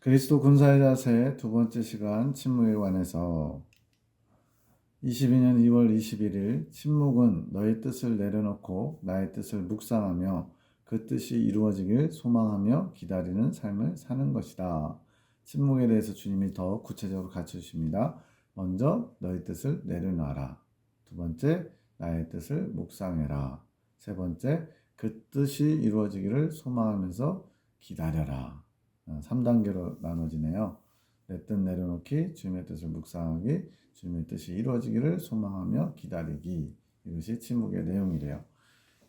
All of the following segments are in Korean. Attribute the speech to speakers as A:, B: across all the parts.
A: 그리스도 군사의 자세 두 번째 시간 침묵에 관해서 22년 2월 21일 침묵은 너의 뜻을 내려놓고 나의 뜻을 묵상하며 그 뜻이 이루어지길 소망하며 기다리는 삶을 사는 것이다. 침묵에 대해서 주님이 더 구체적으로 가르쳐주십니다. 먼저 너의 뜻을 내려놔라. 두 번째 나의 뜻을 묵상해라. 세 번째 그 뜻이 이루어지기를 소망하면서 기다려라. 3단계로 나눠지네요. 내 뜻 내려놓기, 주님의 뜻을 묵상하기, 주님의 뜻이 이루어지기를 소망하며 기다리기. 이것이 침묵의 내용이래요.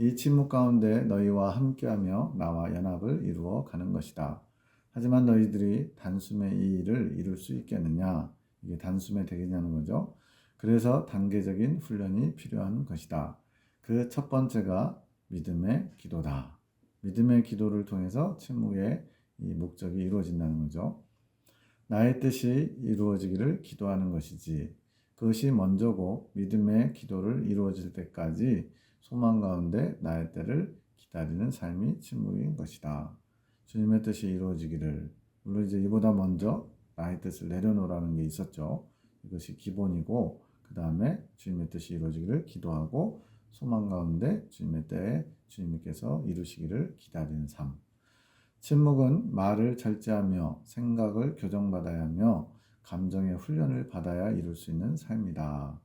A: 이 침묵 가운데 너희와 함께하며 나와 연합을 이루어 가는 것이다. 하지만 너희들이 단숨에 이 일을 이룰 수 있겠느냐? 이게 단숨에 되겠냐는 거죠. 그래서 단계적인 훈련이 필요한 것이다. 그 첫 번째가 믿음의 기도다. 믿음의 기도를 통해서 침묵의 이 목적이 이루어진다는 거죠. 나의 뜻이 이루어지기를 기도하는 것이지. 그것이 먼저고 믿음의 기도를 이루어질 때까지 소망 가운데 나의 때를 기다리는 삶이 침묵인 것이다. 주님의 뜻이 이루어지기를. 물론 이제 이보다 먼저 나의 뜻을 내려놓으라는 게 있었죠. 이것이 기본이고 그 다음에 주님의 뜻이 이루어지기를 기도하고 소망 가운데 주님의 때에 주님께서 이루시기를 기다리는 삶. 침묵은 말을 절제하며 생각을 교정받아야 하며 감정의 훈련을 받아야 이룰 수 있는 삶이다.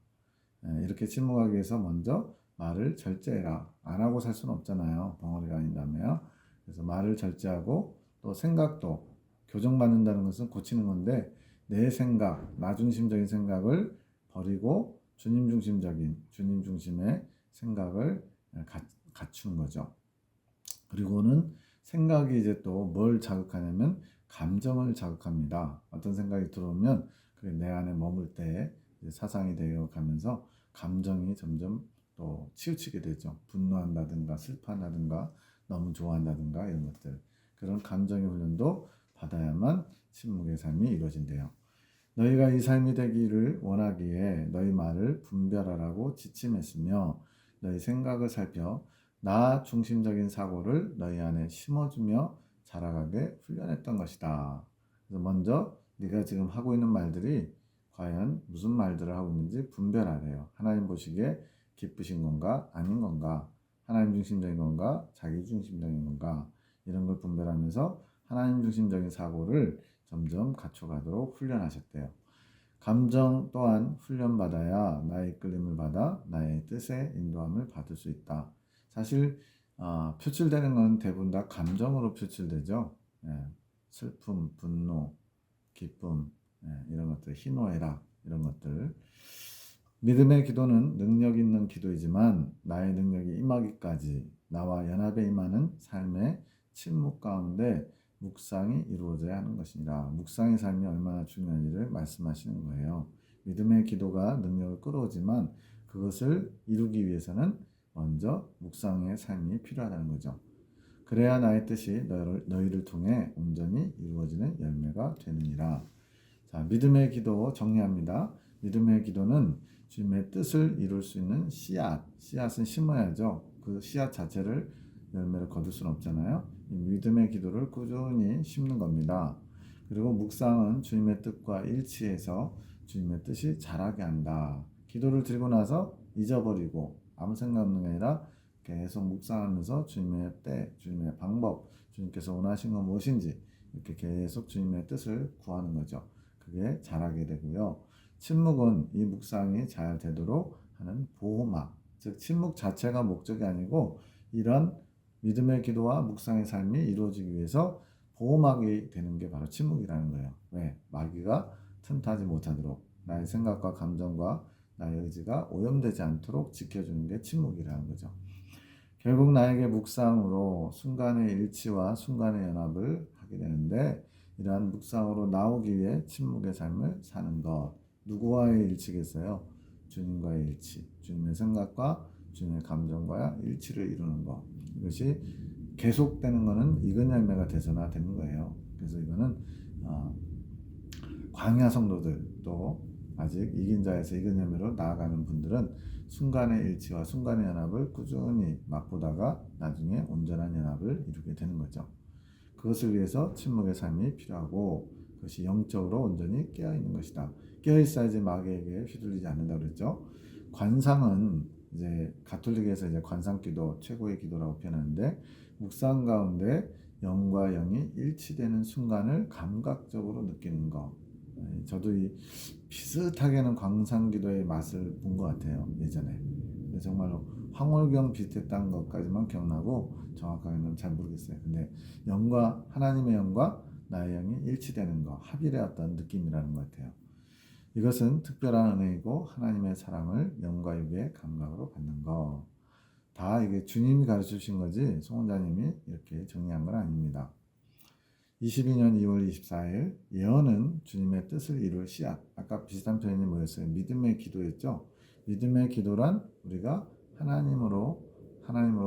A: 이렇게 침묵하기 위해서 먼저 말을 절제해라. 안 하고 살 수는 없잖아요. 벙어리가 아닌다며요. 그래서 말을 절제하고 또 생각도 교정받는다는 것은 고치는 건데 내 생각, 나 중심적인 생각을 버리고 주님 중심의 생각을 갖추는 거죠. 그리고는 생각이 이제 또 뭘 자극하냐면 감정을 자극합니다. 어떤 생각이 들어오면 그게 내 안에 머물 때 사상이 되어 가면서 감정이 점점 또 치우치게 되죠. 분노한다든가 슬퍼한다든가 너무 좋아한다든가 이런 것들. 그런 감정의 훈련도 받아야만 침묵의 삶이 이루어진대요. 너희가 이 삶이 되기를 원하기에 너희 말을 분별하라고 지침했으며 너희 생각을 살펴 나 중심적인 사고를 너희 안에 심어주며 자라가게 훈련했던 것이다. 그래서 먼저 네가 지금 하고 있는 말들이 과연 무슨 말들을 하고 있는지 분별하래요. 하나님 보시기에 기쁘신 건가 아닌 건가, 하나님 중심적인 건가 자기 중심적인 건가, 이런 걸 분별하면서 하나님 중심적인 사고를 점점 갖춰가도록 훈련하셨대요. 감정 또한 훈련받아야 나의 이끌림을 받아 나의 뜻에 인도함을 받을 수 있다. 사실 표출되는 건 대부분 다 감정으로 표출되죠. 슬픔, 분노, 기쁨, 이런 것들, 희노애락 이런 것들. 믿음의 기도는 능력 있는 기도이지만 나의 능력이 임하기까지 나와 연합에 임하는 삶의 침묵 가운데 묵상이 이루어져야 하는 것입니다. 묵상의 삶이 얼마나 중요한지를 말씀하시는 거예요. 믿음의 기도가 능력을 끌어오지만 그것을 이루기 위해서는 먼저 묵상의 삶이 필요하다는 거죠. 그래야 나의 뜻이 너희를 통해 온전히 이루어지는 열매가 되느니라. 자, 믿음의 기도 정리합니다. 믿음의 기도는 주님의 뜻을 이룰 수 있는 씨앗은 심어야죠. 그 씨앗 자체를 열매를 거둘 수는 없잖아요. 이 믿음의 기도를 꾸준히 심는 겁니다. 그리고 묵상은 주님의 뜻과 일치해서 주님의 뜻이 자라게 한다. 기도를 드리고 나서 잊어버리고 아무 생각 없는 게 아니라 계속 묵상하면서 주님의 때, 주님의 방법, 주님께서 원하신 건 무엇인지 이렇게 계속 주님의 뜻을 구하는 거죠. 그게 자라게 되고요. 침묵은 이 묵상이 잘 되도록 하는 보호막, 즉 침묵 자체가 목적이 아니고 이런 믿음의 기도와 묵상의 삶이 이루어지기 위해서 보호막이 되는 게 바로 침묵이라는 거예요. 왜? 마귀가 틈타지 못하도록 나의 생각과 감정과 나의 의지가 오염되지 않도록 지켜주는 게 침묵이라는 거죠. 결국 나에게 묵상으로 순간의 일치와 순간의 연합을 하게 되는데 이러한 묵상으로 나오기 위해 침묵의 삶을 사는 것. 누구와의 일치겠어요? 주님과의 일치. 주님의 생각과 주님의 감정과의 일치를 이루는 것. 이것이 계속되는 것은 익은 열매가 되서나 되는 거예요. 그래서 이거는 광야 성도들 또 아직 이긴 자에서 익은 열매로 나아가는 분들은 순간의 일치와 순간의 연합을 꾸준히 맛보다가 나중에 온전한 연합을 이루게 되는 거죠. 그것을 위해서 침묵의 삶이 필요하고 그것이 영적으로 온전히 깨어 있는 것이다. 깨어 있어야지 마귀에게 휘둘리지 않는다 그랬죠. 관상은 이제 가톨릭에서 이제 관상기도 최고의 기도라고 표현하는데, 묵상 가운데 영과 영이 일치되는 순간을 감각적으로 느끼는 거. 저도 이 비슷하게는 관상기도의 맛을 본 것 같아요, 예전에. 근데 정말로 황홀경 비슷했다는 것까지만 기억나고 정확하게는 잘 모르겠어요. 근데 영과 하나님의 영과 나의 영이 일치되는 거, 합일의 어떤 느낌이라는 것 같아요. 이것은 특별한 은혜이고 하나님의 사랑을 영과 육의 감각으로 받는 거. 다 이게 주님이 가르쳐 주신 거지 송원자님이 이렇게 정리한 건 아닙니다. 22년 2월 24일 예언은 주님의 뜻을 이룰 씨앗. 아까 비슷한 표현이 뭐였어요? 믿음의 기도였죠. 믿음의 기도란 우리가 하나님으로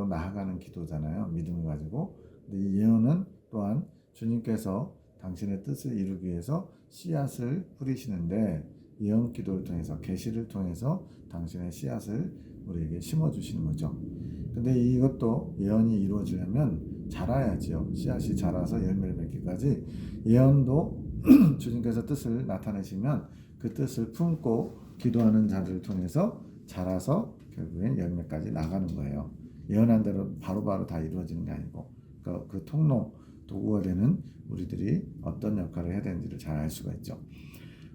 A: 나아가는 기도잖아요. 믿음을 가지고. 근데 이 예언은 또한 주님께서 당신의 뜻을 이루기 위해서 씨앗을 뿌리시는데, 예언 기도를 통해서, 계시를 통해서 당신의 씨앗을 우리에게 심어 주시는 거죠. 근데 이것도 예언이 이루어지려면 자라야지요. 씨앗이 자라서 열매를 맺기까지 예언도 주님께서 뜻을 나타내시면 그 뜻을 품고 기도하는 자들을 통해서 자라서 결국엔 열매까지 나가는 거예요. 예언한 대로 바로바로 다 이루어지는 게 아니고, 그러니까 그 통로, 도구가 되는 우리들이 어떤 역할을 해야 되는지를 잘 알 수가 있죠.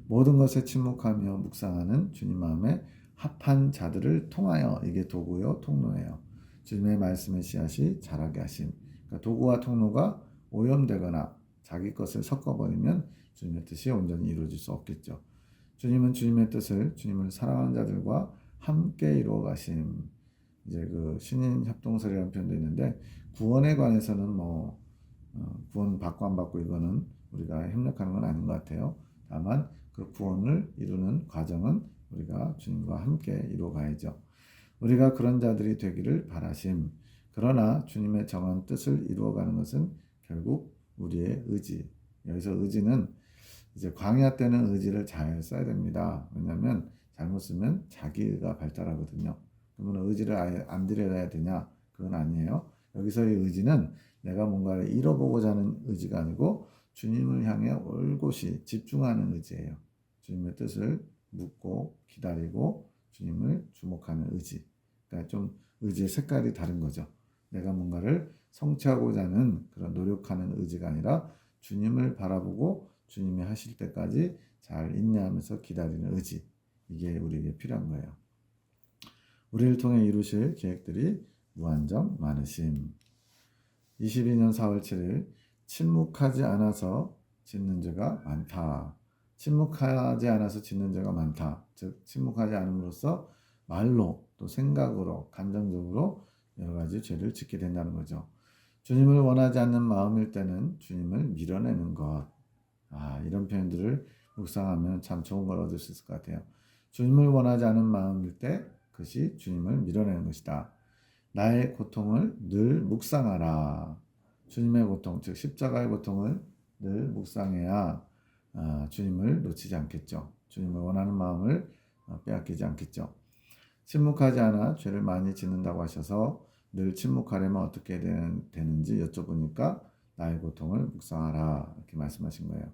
A: 모든 것에 침묵하며 묵상하는 주님 마음에 합한 자들을 통하여, 이게 도구요, 통로예요. 주님의 말씀의 씨앗이 자라게 하심. 그러니까 도구와 통로가 오염되거나 자기 것을 섞어버리면 주님의 뜻이 온전히 이루어질 수 없겠죠. 주님은 주님의 뜻을 주님을 사랑하는 자들과 함께 이루어 가심. 이제 그 신인 협동설이라는 표현도 있는데, 구원에 관해서는 구원 받고 안 받고 이거는 우리가 협력하는 건 아닌 것 같아요. 다만 그 구원을 이루는 과정은 우리가 주님과 함께 이루어 가야죠. 우리가 그런 자들이 되기를 바라심. 그러나 주님의 정한 뜻을 이루어가는 것은 결국 우리의 의지. 여기서 의지는 이제 광야 때는 의지를 잘 써야 됩니다. 왜냐하면 잘못 쓰면 자기가 발달하거든요. 그러면 의지를 아예 안 들여야 되냐? 그건 아니에요. 여기서의 의지는 내가 뭔가를 이뤄보고자 하는 의지가 아니고 주님을 향해 올곧이 집중하는 의지예요. 주님의 뜻을 묻고 기다리고 주님을 주목하는 의지. 그러니까 좀 의지의 색깔이 다른 거죠. 내가 뭔가를 성취하고자 하는 그런 노력하는 의지가 아니라 주님을 바라보고 주님이 하실 때까지 잘 인내하면서 기다리는 의지. 이게 우리에게 필요한 거예요. 우리를 통해 이루실 계획들이 무한정 많으심. 22년 4월 7일 침묵하지 않아서 짓는 죄가 많다. 침묵하지 않아서 짓는 죄가 많다. 즉 침묵하지 않음으로써 말로 또 생각으로 감정적으로 여러 가지 죄를 짓게 된다는 거죠. 주님을 원하지 않는 마음일 때는 주님을 밀어내는 것. 이런 표현들을 묵상하면 참 좋은 걸 얻을 수 있을 것 같아요. 주님을 원하지 않는 마음일 때 그것이 주님을 밀어내는 것이다. 나의 고통을 늘 묵상하라. 주님의 고통, 즉 십자가의 고통을 늘 묵상해야 주님을 놓치지 않겠죠. 주님을 원하는 마음을 빼앗기지 않겠죠. 침묵하지 않아 죄를 많이 짓는다고 하셔서 늘 침묵하려면 어떻게 되는지 여쭤보니까 나의 고통을 묵상하라 이렇게 말씀하신 거예요.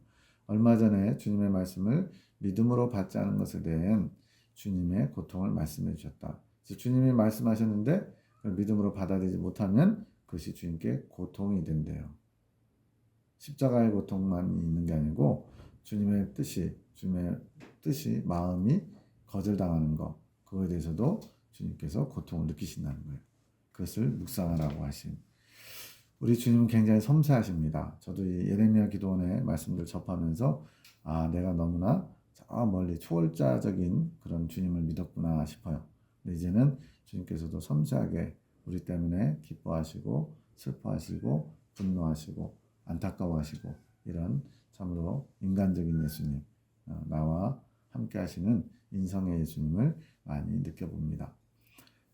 A: 얼마 전에 주님의 말씀을 믿음으로 받지 않은 것에 대한 주님의 고통을 말씀해 주셨다. 주님이 말씀하셨는데 믿음으로 받아들이지 못하면 그것이 주님께 고통이 된대요. 십자가의 고통만 있는 게 아니고 주님의 뜻이 마음이 거절당하는 것, 그거에 대해서도 주님께서 고통을 느끼신다는 거예요. 그것을 묵상하라고 하신. 우리 주님은 굉장히 섬세하십니다. 저도 이 예레미야 기도원의 말씀들 접하면서 내가 너무나 저 멀리 초월자적인 그런 주님을 믿었구나 싶어요. 근데 이제는 주님께서도 섬세하게 우리 때문에 기뻐하시고 슬퍼하시고 분노하시고 안타까워하시고 이런 참으로 인간적인 예수님, 나와 함께 하시는 인성의 예수님을 많이 느껴봅니다.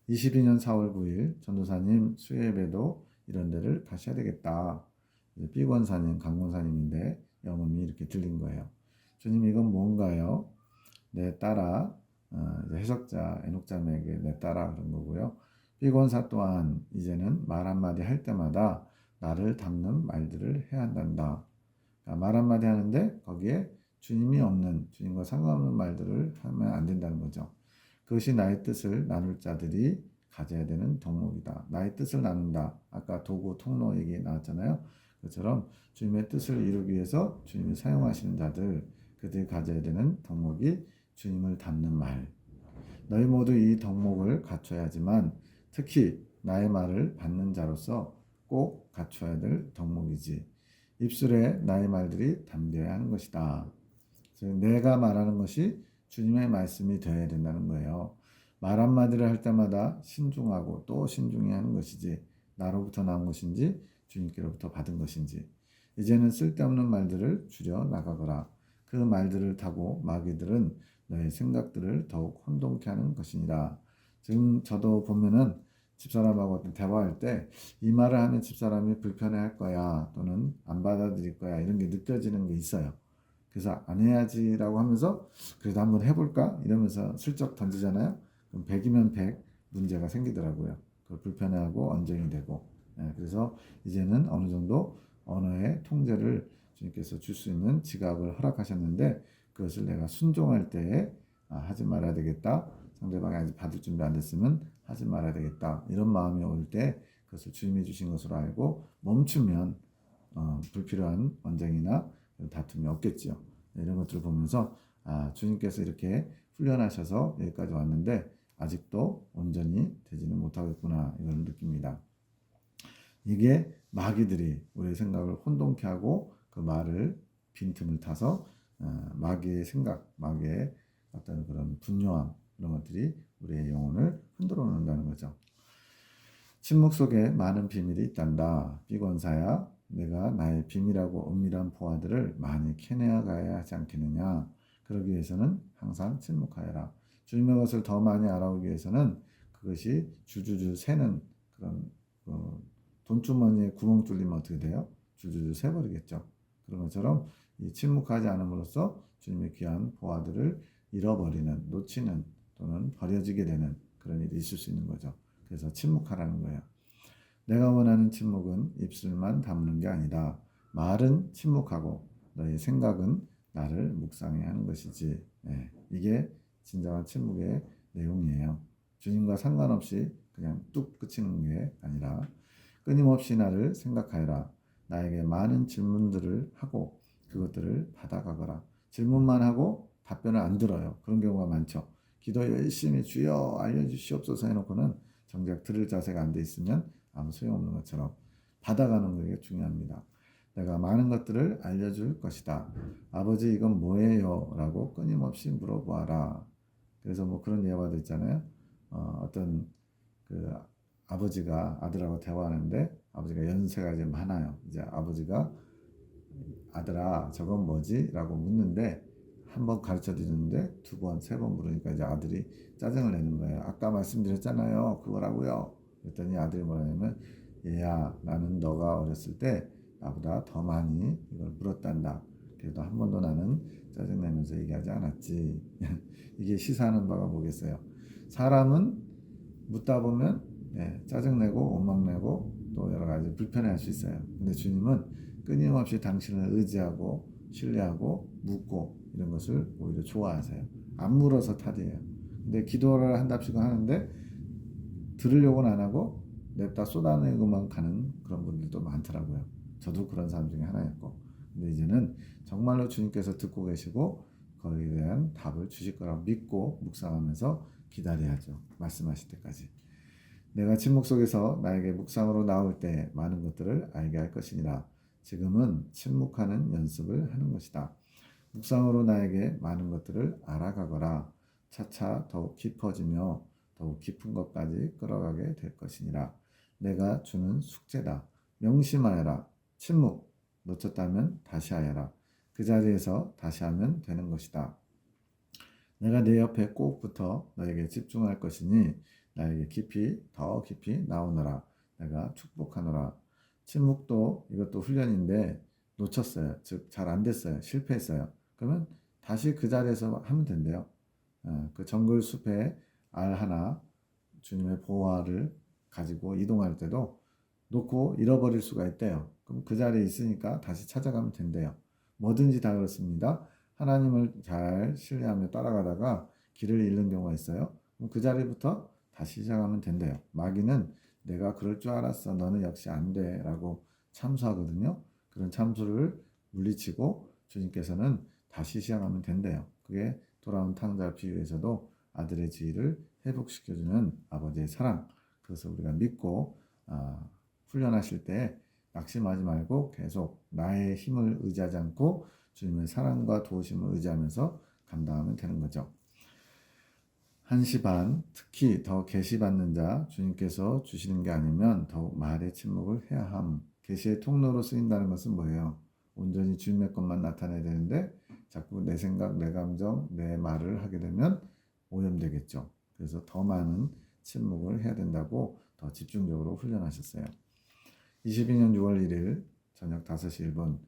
A: 22년 4월 9일 전도사님 수요예배도 이런 데를 가셔야 되겠다. 삐권사님, 강권사님인데 영음이 이렇게 들린 거예요. 주님 이건 뭔가요? 내 따라, 해석자 에녹자매에게 내 따라 그런 거고요. 삐권사 또한 이제는 말 한마디 할 때마다 나를 닮는 말들을 해야 한단다. 그러니까 말 한마디 하는데 거기에 주님이 없는, 주님과 상관없는 말들을 하면 안 된다는 거죠. 그것이 나의 뜻을 나눌 자들이 가져야 되는 덕목이다. 나의 뜻을 나눈다. 아까 도구, 통로 얘기 나왔잖아요. 그처럼 주님의 뜻을 이루기 위해서 주님이 사용하시는 자들, 그들이 가져야 되는 덕목이 주님을 닮는 말. 너희 모두 이 덕목을 갖춰야 하지만 특히 나의 말을 받는 자로서 꼭 갖춰야 될 덕목이지. 입술에 나의 말들이 담겨야 하는 것이다. 즉 내가 말하는 것이 주님의 말씀이 되어야 된다는 거예요. 말 한마디를 할 때마다 신중하고 또 신중해야 하는 것이지 나로부터 나온 것인지 주님께로부터 받은 것인지. 이제는 쓸데없는 말들을 줄여 나가거라. 그 말들을 타고 마귀들은 너의 생각들을 더욱 혼동케 하는 것이니라. 지금 저도 보면은 집사람하고 대화할 때 이 말을 하면 집사람이 불편해할 거야 또는 안 받아들일 거야 이런 게 느껴지는 게 있어요. 그래서 안 해야지라고 하면서 그래도 한번 해볼까 이러면서 슬쩍 던지잖아요. 그럼 100이면 100 문제가 생기더라고요. 그걸 불편해하고 언쟁이 되고. 그래서 이제는 어느 정도 언어의 통제를 주님께서 줄 수 있는 지각을 허락하셨는데 그것을 내가 순종할 때에 하지 말아야 되겠다. 상대방이 아직 받을 준비 안 됐으면 하지 말아야 되겠다. 이런 마음이 올 때 그것을 주님이 주신 것으로 알고 멈추면 불필요한 언쟁이나 다툼이 없겠죠. 이런 것들을 보면서 주님께서 이렇게 훈련하셔서 여기까지 왔는데 아직도 온전히 되지는 못하겠구나 이걸 느낍니다. 이게 마귀들이 우리의 생각을 혼동케 하고 그 말을 빈틈을 타서 마귀의 생각, 마귀의 어떤 그런 분노함 이런 것들이 우리의 영혼을 흔들어 놓는다는 거죠. 침묵 속에 많은 비밀이 있단다. 비권사야 내가 나의 비밀하고 은밀한 보화들을 많이 캐내어 가야 하지 않겠느냐. 그러기 위해서는 항상 침묵하여라. 주님의 것을 더 많이 알아오기 위해서는 그것이 주주주 새는 그런 돈주머니에 구멍 뚫리면 어떻게 돼요? 주주주 새버리겠죠. 그런 것처럼 이 침묵하지 않음으로써 주님의 귀한 보화들을 잃어버리는, 놓치는 또는 버려지게 되는 그런 일이 있을 수 있는 거죠. 그래서 침묵하라는 거예요. 내가 원하는 침묵은 입술만 다무는 게 아니다. 말은 침묵하고 너의 생각은 나를 묵상해야 하는 것이지. 이게 진정한 침묵의 내용이에요. 주님과 상관없이 그냥 뚝 그치는 게 아니라 끊임없이 나를 생각하여라. 나에게 많은 질문들을 하고 그것들을 받아가거라. 질문만 하고 답변을 안 들어요. 그런 경우가 많죠. 기도 열심히 주여 알려주시옵소서 해놓고는 정작 들을 자세가 안 돼 있으면 아무 소용없는 것처럼 받아가는 게 중요합니다. 내가 많은 것들을 알려줄 것이다. 아버지 이건 뭐예요? 라고 끊임없이 물어보아라. 그래서 뭐 그런 예화도 있잖아요. 어떤 그 아버지가 아들하고 대화하는데 아버지가 연세가 이제 많아요. 이제 아버지가 아들아 저건 뭐지? 라고 묻는데 한 번 가르쳐 드리는데 두 번, 세 번 물으니까 이제 아들이 짜증을 내는 거예요. 아까 말씀드렸잖아요. 그거라고요. 그랬더니 아들이 뭐라냐면 얘야 나는 너가 어렸을 때 나보다 더 많이 이걸 물었단다. 그래도 한 번도 나는 짜증내면서 얘기하지 않았지. 이게 시사하는 바가 뭐겠어요. 사람은 묻다 보면 짜증내고 원망내고 또 여러 가지 불편해할 수 있어요. 근데 주님은 끊임없이 당신을 의지하고 신뢰하고 묻고 이런 것을 오히려 좋아하세요. 안 물어서 탓이에요. 근데 기도를 한답시고 하는데 들으려고는 안 하고 냅다 쏟아내고만 가는 그런 분들도 많더라고요. 저도 그런 사람 중에 하나였고. 근데 이제는 정말로 주님께서 듣고 계시고 거기에 대한 답을 주실 거라고 믿고 묵상하면서 기다려야죠. 말씀하실 때까지. 내가 침묵 속에서 나에게 묵상으로 나올 때 많은 것들을 알게 할 것이니라. 지금은 침묵하는 연습을 하는 것이다. 묵상으로 나에게 많은 것들을 알아가거라. 차차 더욱 깊어지며 더욱 깊은 것까지 끌어가게 될 것이니라. 내가 주는 숙제다. 명심하여라. 침묵 놓쳤다면 다시 하여라. 그 자리에서 다시 하면 되는 것이다. 내가 내 옆에 꼭 붙어 너에게 집중할 것이니 나에게 깊이 더 깊이 나오너라. 내가 축복하노라. 침묵도 이것도 훈련인데 놓쳤어요. 즉 잘 안 됐어요. 실패했어요. 그러면 다시 그 자리에서 하면 된대요. 그 정글 숲에 알 하나 주님의 보화를 가지고 이동할 때도 놓고 잃어버릴 수가 있대요. 그럼 그 자리에 있으니까 다시 찾아가면 된대요. 뭐든지 다 그렇습니다. 하나님을 잘 신뢰하며 따라가다가 길을 잃는 경우가 있어요. 그럼 그 자리부터 다시 시작하면 된대요. 마귀는 내가 그럴 줄 알았어. 너는 역시 안 돼. 라고 참수하거든요. 그런 참수를 물리치고 주님께서는 다시 시작하면 된대요. 그게 돌아온 탕자 비유에서도 아들의 지위를 회복시켜주는 아버지의 사랑. 그것을 우리가 믿고 훈련하실 때 낙심하지 말고 계속 나의 힘을 의지하지 않고 주님의 사랑과 도우심을 의지하면서 감당하면 되는 거죠. 1시 반, 특히 더 계시받는 자, 주님께서 주시는 게 아니면 더욱 말의 침묵을 해야 함. 계시의 통로로 쓰인다는 것은 뭐예요? 온전히 주님의 것만 나타내야 되는데 자꾸 내 생각, 내 감정, 내 말을 하게 되면 오염되겠죠. 그래서 더 많은 침묵을 해야 된다고 더 집중적으로 훈련하셨어요. 22년 6월 1일 저녁 5시 1분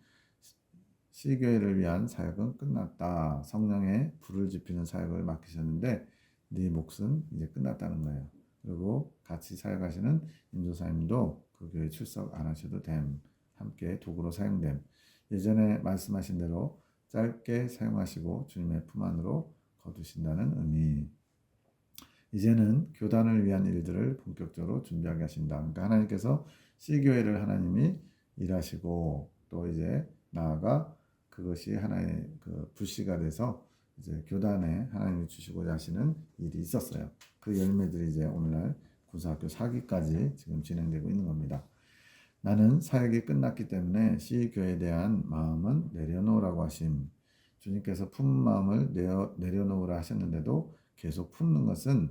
A: C교회를 위한 사역은 끝났다. 성령의 불을 지피는 사역을 맡기셨는데 네 몫은 이제 끝났다는 거예요. 그리고 같이 사역하시는 인도사님도 그 교회 출석 안 하셔도 됨. 함께 도구로 사용됨. 예전에 말씀하신 대로 짧게 사용하시고 주님의 품 안으로 거두신다는 의미. 이제는 교단을 위한 일들을 본격적으로 준비하게 하신다. 그러니까 하나님께서 C교회를 하나님이 일하시고 또 이제 나아가 그것이 하나의 그 불씨가 돼서 이제 교단에 하나님이 주시고자 하시는 일이 있었어요. 그 열매들이 이제 오늘날 군사학교 4기까지 지금 진행되고 있는 겁니다. 나는 사역이 끝났기 때문에 C교회에 대한 마음은 내려놓으라고 하심. 주님께서 품은 마음을 내려놓으라 하셨는데도 계속 품는 것은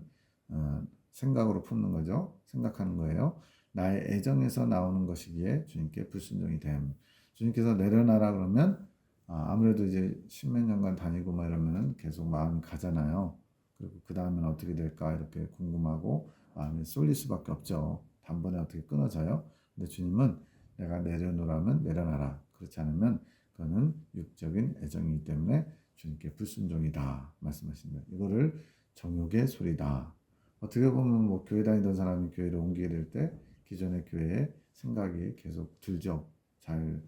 A: 생각으로 품는 거죠. 생각하는 거예요. 나의 애정에서 나오는 것이기에 주님께 불순종이 됨. 주님께서 내려놔라 그러면 아무래도 이제 십몇 년간 다니고 막 이러면은 계속 마음이 가잖아요. 그리고 그 다음엔 어떻게 될까 이렇게 궁금하고 마음이 쏠릴 수밖에 없죠. 단번에 어떻게 끊어져요? 근데 주님은 내가 내려놓으라면 내려놔라. 그렇지 않으면 그거는 육적인 애정이기 때문에 주님께 불순종이다 말씀하십니다. 이거를 정욕의 소리다. 어떻게 보면 뭐 교회 다니던 사람이 교회를 옮기게 될 때 기존의 교회에 생각이 계속 들죠. 잘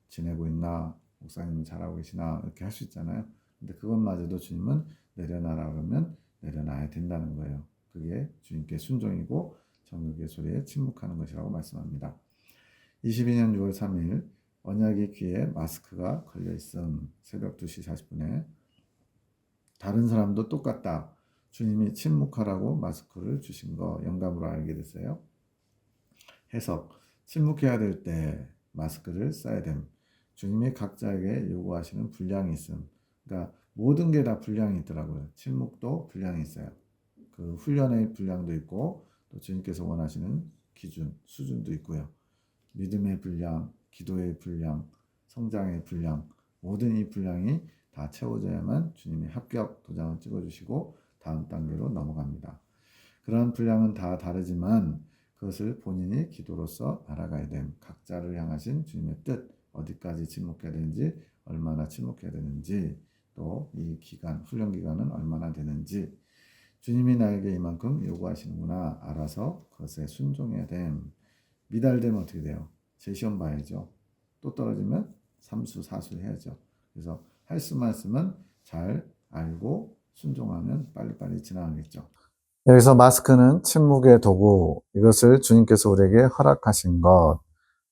A: 지내고 있나, 목사님은 잘하고 계시나 이렇게 할 수 있잖아요. 근데 그것마저도 주님은 내려놔라 그러면 내려놔야 된다는 거예요. 그게 주님께 순종이고 정욕의 소리에 침묵하는 것이라고 말씀합니다. 22년 6월 3일 언약의 귀에 마스크가 걸려 있음. 새벽 2시 40분에 다른 사람도 똑같다. 주님이 침묵하라고 마스크를 주신 거 영감으로 알게 됐어요. 해석. 침묵해야 될 때 마스크를 써야 됨. 주님이 각자에게 요구하시는 분량이 있음. 그러니까 모든 게 다 분량이 있더라고요. 침묵도 분량이 있어요. 그 훈련의 분량도 있고 또 주님께서 원하시는 기준, 수준도 있고요. 믿음의 분량, 기도의 분량, 성장의 분량, 모든 이 분량이 다 채워져야만 주님이 합격 도장을 찍어주시고 다음 단계로 넘어갑니다. 그런 분량은 다 다르지만 그것을 본인이 기도로서 알아가야 됨. 각자를 향하신 주님의 뜻, 어디까지 침묵해야 되는지, 얼마나 침묵해야 되는지, 또 이 기간, 훈련 기간은 얼마나 되는지, 주님이 나에게 이만큼 요구하시는구나 알아서 그것에 순종해야 됨. 미달되면 어떻게 돼요? 재시험 봐야죠. 또 떨어지면 삼수, 사수 해야죠. 그래서 할 수만 있으면 잘 알고 순종하면 빨리빨리 지나가겠죠. 여기서 마스크는 침묵의 도구, 이것을 주님께서 우리에게 허락하신 것.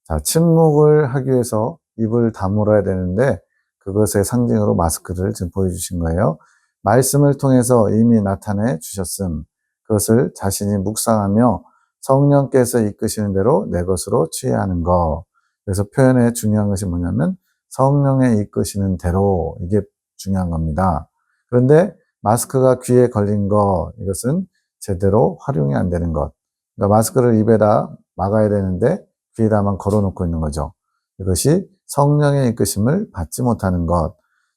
A: 자, 침묵을 하기 위해서 입을 다물어야 되는데 그것의 상징으로 마스크를 지금 보여주신 거예요. 말씀을 통해서 이미 나타내 주셨음. 그것을 자신이 묵상하며 성령께서 이끄시는 대로 내 것으로 취하는 것. 그래서 표현의 중요한 것이 뭐냐면 성령의 이끄시는 대로, 이게 중요한 겁니다. 그런데 마스크가 귀에 걸린 것, 이것은 제대로 활용이 안 되는 것. 그러니까 마스크를 입에다 막아야 되는데 귀에다만 걸어놓고 있는 거죠. 이것이 성령의 이끄심을 받지 못하는 것.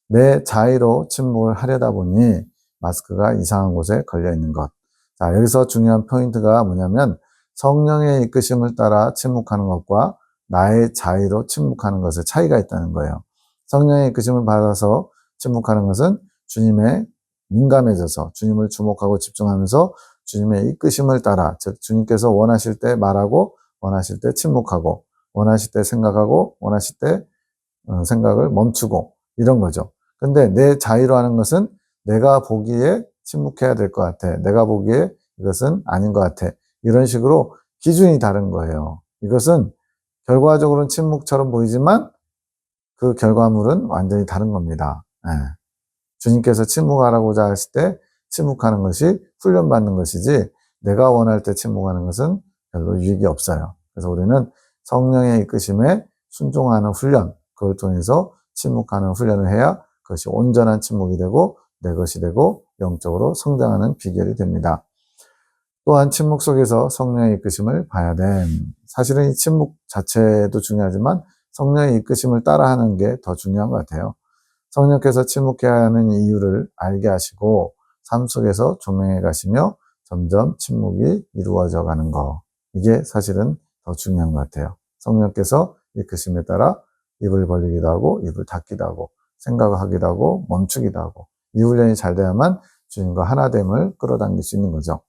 A: 내 자의로 침묵을 하려다 보니 마스크가 이상한 곳에 걸려 있는 것. 자, 여기서 중요한 포인트가 뭐냐면 성령의 이끄심을 따라 침묵하는 것과 나의 자의로 침묵하는 것에 차이가 있다는 거예요. 성령의 이끄심을 받아서 침묵하는 것은 주님의 민감해져서 주님을 주목하고 집중하면서 주님의 이끄심을 따라, 즉 주님께서 원하실 때 말하고 원하실 때 침묵하고 원하실 때 생각하고 원하실 때 생각을 멈추고 이런 거죠. 근데 내 자의로 하는 것은 내가 보기에 침묵해야 될 것 같아. 내가 보기에 이것은 아닌 것 같아. 이런 식으로 기준이 다른 거예요. 이것은 결과적으로는 침묵처럼 보이지만 그 결과물은 완전히 다른 겁니다. 예. 주님께서 침묵하라고자 하실 때 침묵하는 것이 훈련받는 것이지 내가 원할 때 침묵하는 것은 별로 유익이 없어요. 그래서 우리는 성령의 이끄심에 순종하는 훈련, 그걸 통해서 침묵하는 훈련을 해야 그것이 온전한 침묵이 되고 내 것이 되고 영적으로 성장하는 비결이 됩니다. 또한 침묵 속에서 성령의 이끄심을 봐야 돼. 사실은 이 침묵 자체도 중요하지만 성령의 이끄심을 따라하는 게 더 중요한 것 같아요. 성령께서 침묵해야 하는 이유를 알게 하시고 삶 속에서 조명해 가시며 점점 침묵이 이루어져 가는 거. 이게 사실은 더 중요한 것 같아요. 성령께서 이끄심에 따라 입을 벌리기도 하고 입을 닫기도 하고 생각을 하기도 하고 멈추기도 하고 이 훈련이 잘 돼야만 주님과 하나됨을 끌어당길 수 있는 거죠.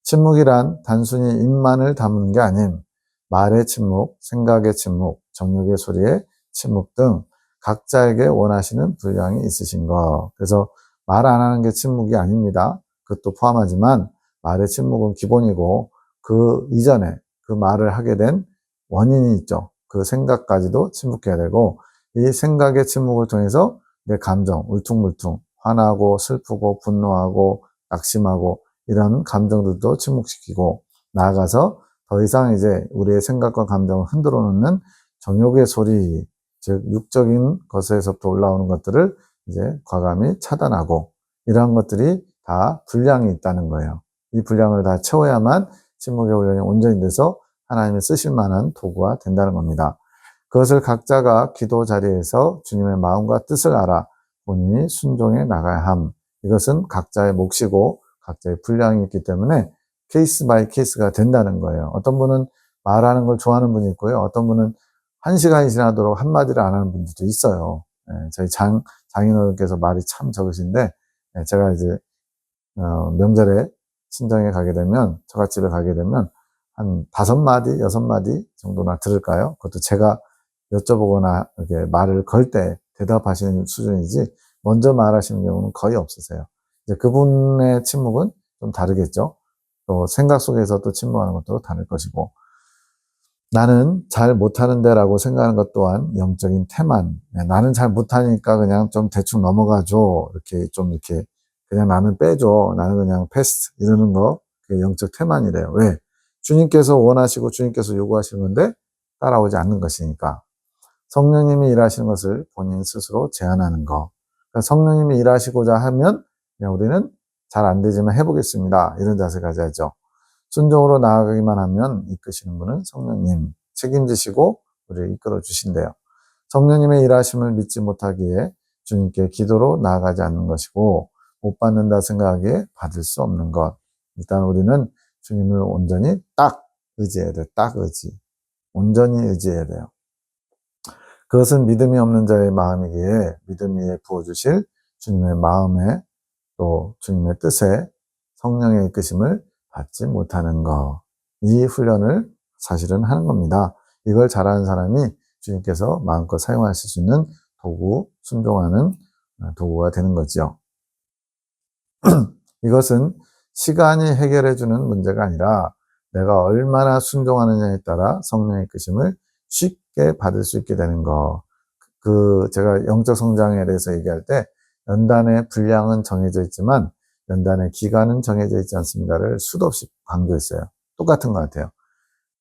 A: 침묵이란 단순히 입만을 다무는 게 아닌 말의 침묵, 생각의 침묵, 정욕의 소리의 침묵 등 각자에게 원하시는 분량이 있으신 거. 그래서 말 안 하는 게 침묵이 아닙니다. 그것도 포함하지만 말의 침묵은 기본이고 그 이전에 그 말을 하게 된 원인이 있죠. 그 생각까지도 침묵해야 되고 이 생각의 침묵을 통해서 내 감정, 울퉁불퉁, 화나고 슬프고 분노하고 낙심하고 이런 감정들도 침묵시키고 나아가서 더 이상 이제 우리의 생각과 감정을 흔들어 놓는 정욕의 소리, 즉 육적인 것에서부터 올라오는 것들을 이제 과감히 차단하고 이러한 것들이 다 분량이 있다는 거예요. 이 분량을 다 채워야만 침묵의 훈련이 온전히 돼서 하나님이 쓰실 만한 도구가 된다는 겁니다. 그것을 각자가 기도 자리에서 주님의 마음과 뜻을 알아 본인이 순종해 나가야 함. 이것은 각자의 몫이고 각자의 분량이 있기 때문에 케이스 바이 케이스가 된다는 거예요. 어떤 분은 말하는 걸 좋아하는 분이 있고요. 어떤 분은 1시간이 지나도록 한마디를 안 하는 분들도 있어요. 저희 장인어른께서 말이 참 적으신데, 제가 이제, 명절에 친정에 가게 되면, 처갓집에 가게 되면, 한 5마디, 6마디 정도나 들을까요? 그것도 제가 여쭤보거나 이렇게 말을 걸 때 대답하시는 수준이지, 먼저 말하시는 경우는 거의 없으세요. 이제 그분의 침묵은 좀 다르겠죠. 또 생각 속에서 또 침묵하는 것도 다를 것이고, 나는 잘 못하는데 라고 생각하는 것 또한 영적인 태만. 나는 잘 못하니까 그냥 좀 대충 넘어가줘. 이렇게 그냥 나는 빼줘. 나는 그냥 패스. 이러는 거, 그게 영적 태만이래요. 왜? 주님께서 원하시고 주님께서 요구하시는 건데 따라오지 않는 것이니까. 성령님이 일하시는 것을 본인 스스로 제한하는 거. 그러니까 성령님이 일하시고자 하면 그냥 우리는 잘 안 되지만 해보겠습니다. 이런 자세 가져야죠. 순종으로 나아가기만 하면 이끄시는 분은 성령님 책임지시고 우리를 이끌어 주신대요. 성령님의 일하심을 믿지 못하기에 주님께 기도로 나아가지 않는 것이고 못 받는다 생각하기에 받을 수 없는 것. 일단 우리는 주님을 온전히 딱 의지해야 돼요. 딱 의지. 온전히 의지해야 돼요. 그것은 믿음이 없는 자의 마음이기에 믿음 위에 부어주실 주님의 마음에 또 주님의 뜻에 성령의 이끄심을 받지 못하는 것. 이 훈련을 사실은 하는 겁니다. 이걸 잘하는 사람이 주님께서 마음껏 사용하실 수 있는 도구, 순종하는 도구가 되는 거죠. 이것은 시간이 해결해주는 문제가 아니라 내가 얼마나 순종하느냐에 따라 성령의 이끄심을 쉽게 받을 수 있게 되는 거. 제가 영적 성장에 대해서 얘기할 때 연단의 분량은 정해져 있지만 연단의 기간은 정해져 있지 않습니다를 수도 없이 강조했어요. 똑같은 것 같아요.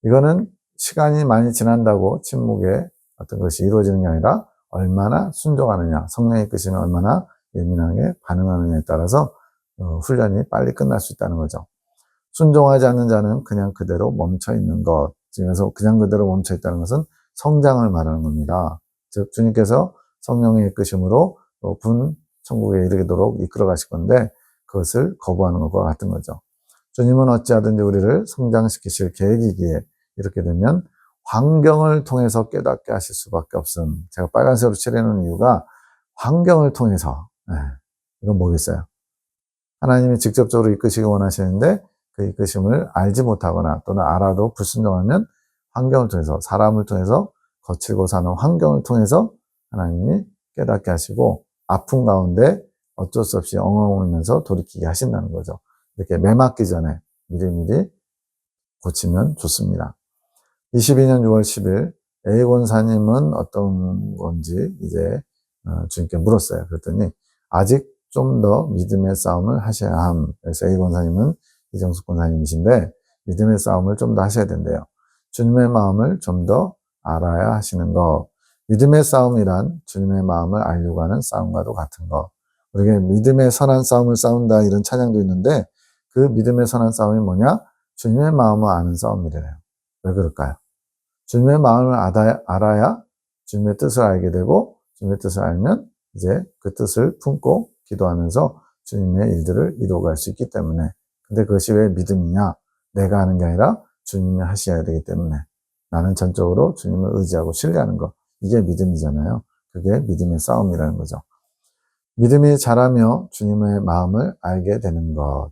A: 이거는 시간이 많이 지난다고 침묵의 어떤 것이 이루어지는 게 아니라 얼마나 순종하느냐, 성령의 이끄심에 얼마나 예민하게 반응하느냐에 따라서 훈련이 빨리 끝날 수 있다는 거죠. 순종하지 않는 자는 그냥 그대로 멈춰 있는 것. 그래서 그냥 그대로 멈춰 있다는 것은 성장을 말하는 겁니다. 즉 주님께서 성령의 이끄심으로 분 천국에 이르도록 이끌어 가실 건데 그것을 거부하는 것과 같은 거죠. 주님은 어찌하든지 우리를 성장시키실 계획이기에 이렇게 되면 환경을 통해서 깨닫게 하실 수밖에 없음. 제가 빨간색으로 칠해놓은 이유가 환경을 통해서. 이건 뭐겠어요? 하나님이 직접적으로 이끄시기 원하시는데 그 이끄심을 알지 못하거나 또는 알아도 불순종하면 환경을 통해서 사람을 통해서 거칠고 사는 환경을 통해서 하나님이 깨닫게 하시고 아픈 가운데 어쩔 수 없이 엉엉 울면서 돌이키게 하신다는 거죠. 이렇게 매 맞기 전에 미리미리 고치면 좋습니다. 22년 6월 10일 A 권사님은 어떤 건지 이제 주님께 물었어요. 그랬더니 아직 좀 더 믿음의 싸움을 하셔야 함. 그래서 A 권사님은 이정숙 권사님이신데 믿음의 싸움을 좀 더 하셔야 된대요. 주님의 마음을 좀 더 알아야 하시는 거. 믿음의 싸움이란 주님의 마음을 알려고 하는 싸움과도 같은 거. 우리가 믿음의 선한 싸움을 싸운다 이런 찬양도 있는데 그 믿음의 선한 싸움이 뭐냐? 주님의 마음을 아는 싸움이래요. 왜 그럴까요? 주님의 마음을 알아야 주님의 뜻을 알게 되고 주님의 뜻을 알면 이제 그 뜻을 품고 기도하면서 주님의 일들을 이루어갈 수 있기 때문에. 근데 그것이 왜 믿음이냐? 내가 하는 게 아니라 주님이 하셔야 되기 때문에 나는 전적으로 주님을 의지하고 신뢰하는 것. 이게 믿음이잖아요. 그게 믿음의 싸움이라는 거죠. 믿음이 자라며 주님의 마음을 알게 되는 것.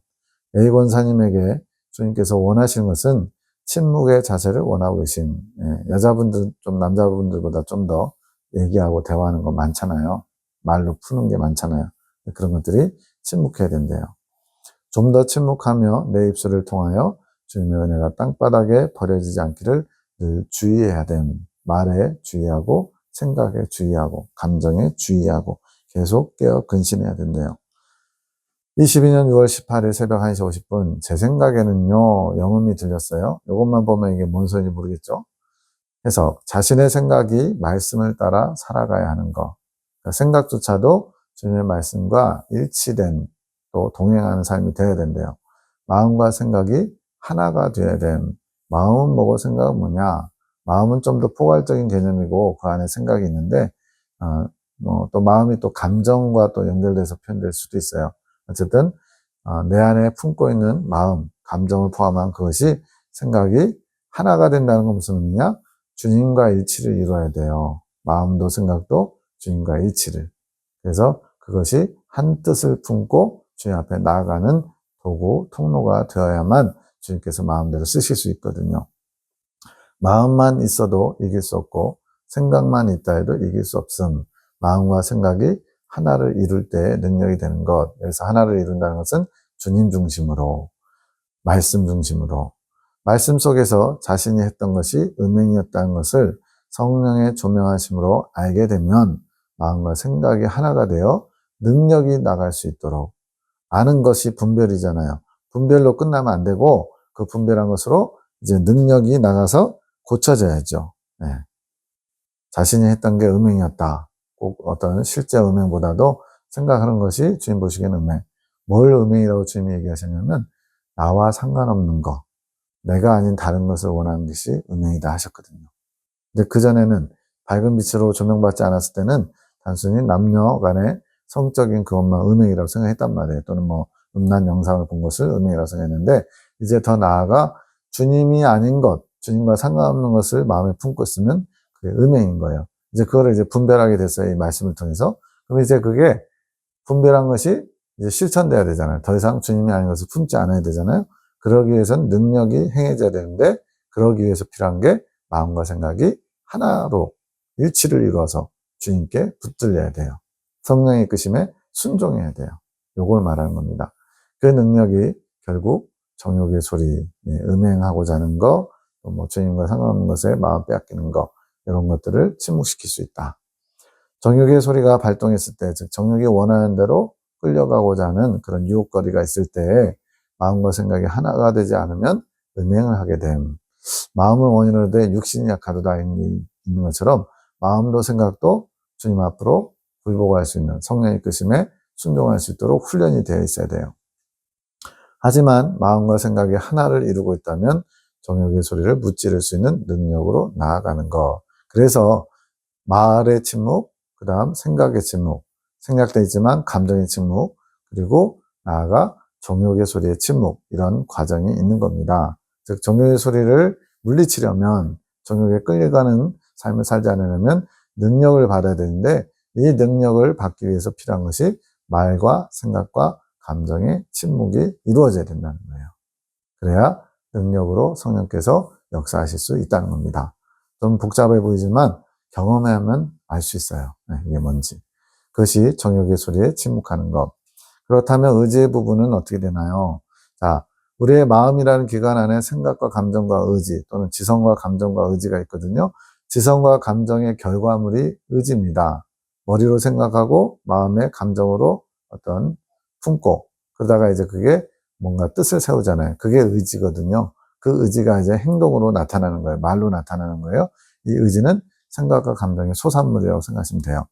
A: A 권사님에게 주님께서 원하시는 것은 침묵의 자세를 원하고 계신, 여자분들 좀 남자분들보다 좀 더 얘기하고 대화하는 거 많잖아요. 말로 푸는 게 많잖아요. 그런 것들이 침묵해야 된대요. 좀 더 침묵하며 내 입술을 통하여 주님의 은혜가 땅바닥에 버려지지 않기를 늘 주의해야 됨. 말에 주의하고 생각에 주의하고 감정에 주의하고 계속 깨어 근신해야 된대요. 22년 6월 18일 새벽 1시 50분 제 생각에는요 영음이 들렸어요. 이것만 보면 이게 뭔 소리인지 모르겠죠. 해석, 자신의 생각이 말씀을 따라 살아가야 하는 거. 그러니까 생각조차도 주님의 말씀과 일치된 또 동행하는 삶이 되어야 된대요. 마음과 생각이 하나가 되어야 됨. 마음은 뭐고 생각은 뭐냐? 마음은 좀 더 포괄적인 개념이고 그 안에 생각이 있는데 또 마음이 또 감정과 또 연결돼서 표현될 수도 있어요. 어쨌든 내 안에 품고 있는 마음, 감정을 포함한 그것이 생각이 하나가 된다는 건 무슨 의미냐? 주님과 일치를 이루어야 돼요. 마음도 생각도 주님과 일치를. 그래서 그것이 한 뜻을 품고 주님 앞에 나아가는 도구, 통로가 되어야만 주님께서 마음대로 쓰실 수 있거든요. 마음만 있어도 이길 수 없고 생각만 있다 해도 이길 수 없음. 마음과 생각이 하나를 이룰 때 능력이 되는 것. 그래서 하나를 이룬다는 것은 주님 중심으로, 말씀 중심으로. 말씀 속에서 자신이 했던 것이 음행이었다는 것을 성령의 조명하심으로 알게 되면 마음과 생각이 하나가 되어 능력이 나갈 수 있도록. 아는 것이 분별이잖아요. 분별로 끝나면 안 되고 그 분별한 것으로 이제 능력이 나가서 고쳐져야죠. 네. 자신이 했던 게 음행이었다. 꼭 어떤 실제 음행보다도 생각하는 것이 주님 보시기에는 음행. 뭘 음행이라고 주님이 얘기하셨냐면 나와 상관없는 거, 내가 아닌 다른 것을 원하는 것이 음행이다 하셨거든요. 근데 그전에는 밝은 빛으로 조명받지 않았을 때는 단순히 남녀 간의 성적인 그것만 음행이라고 생각했단 말이에요. 또는 뭐 음란 영상을 본 것을 음행이라고 생각했는데 이제 더 나아가 주님이 아닌 것, 주님과 상관없는 것을 마음에 품고 있으면 그게 음행인 거예요. 이제 그거를 이제 분별하게 됐어요. 이 말씀을 통해서. 그럼 이제 그게 분별한 것이 이제 실천돼야 되잖아요. 더 이상 주님이 아닌 것을 품지 않아야 되잖아요. 그러기 위해서는 능력이 행해져야 되는데 그러기 위해서 필요한 게 마음과 생각이 하나로 일치를 이루어서 주님께 붙들려야 돼요. 성령의 이끄심에 순종해야 돼요. 요걸 말하는 겁니다. 그 능력이 결국 정욕의 소리, 음행하고자 하는 거, 뭐 주님과 상관없는 것에 마음 빼앗기는 거, 이런 것들을 침묵시킬 수 있다. 정욕의 소리가 발동했을 때, 즉 정욕이 원하는 대로 끌려가고자 하는 그런 유혹거리가 있을 때 마음과 생각이 하나가 되지 않으면 음행을 하게 됨. 마음은 원인으로 돼 육신이 약하도다 있는 것처럼 마음도 생각도 주님 앞으로 굴복할 수 있는 성령의 이끄심에 순종할 수 있도록 훈련이 되어 있어야 돼요. 하지만 마음과 생각이 하나를 이루고 있다면 정욕의 소리를 무찌를 수 있는 능력으로 나아가는 것. 그래서 말의 침묵, 그 다음 생각의 침묵, 생각돼 있지만 감정의 침묵, 그리고 나아가 정욕의 소리의 침묵, 이런 과정이 있는 겁니다. 즉 정욕의 소리를 물리치려면, 정욕에 끌려가는 삶을 살지 않으려면 능력을 받아야 되는데 이 능력을 받기 위해서 필요한 것이 말과 생각과 감정의 침묵이 이루어져야 된다는 거예요. 그래야 능력으로 성령께서 역사하실 수 있다는 겁니다. 좀 복잡해 보이지만 경험하면 알 수 있어요. 이게 뭔지. 그것이 정욕의 소리에 침묵하는 것. 그렇다면 의지의 부분은 어떻게 되나요? 자, 우리의 마음이라는 기관 안에 생각과 감정과 의지 또는 지성과 감정과 의지가 있거든요. 지성과 감정의 결과물이 의지입니다. 머리로 생각하고 마음의 감정으로 어떤 품고 그러다가 이제 그게 뭔가 뜻을 세우잖아요. 그게 의지거든요. 그 의지가 이제 행동으로 나타나는 거예요. 말로 나타나는 거예요. 이 의지는 생각과 감정의 소산물이라고 생각하시면 돼요.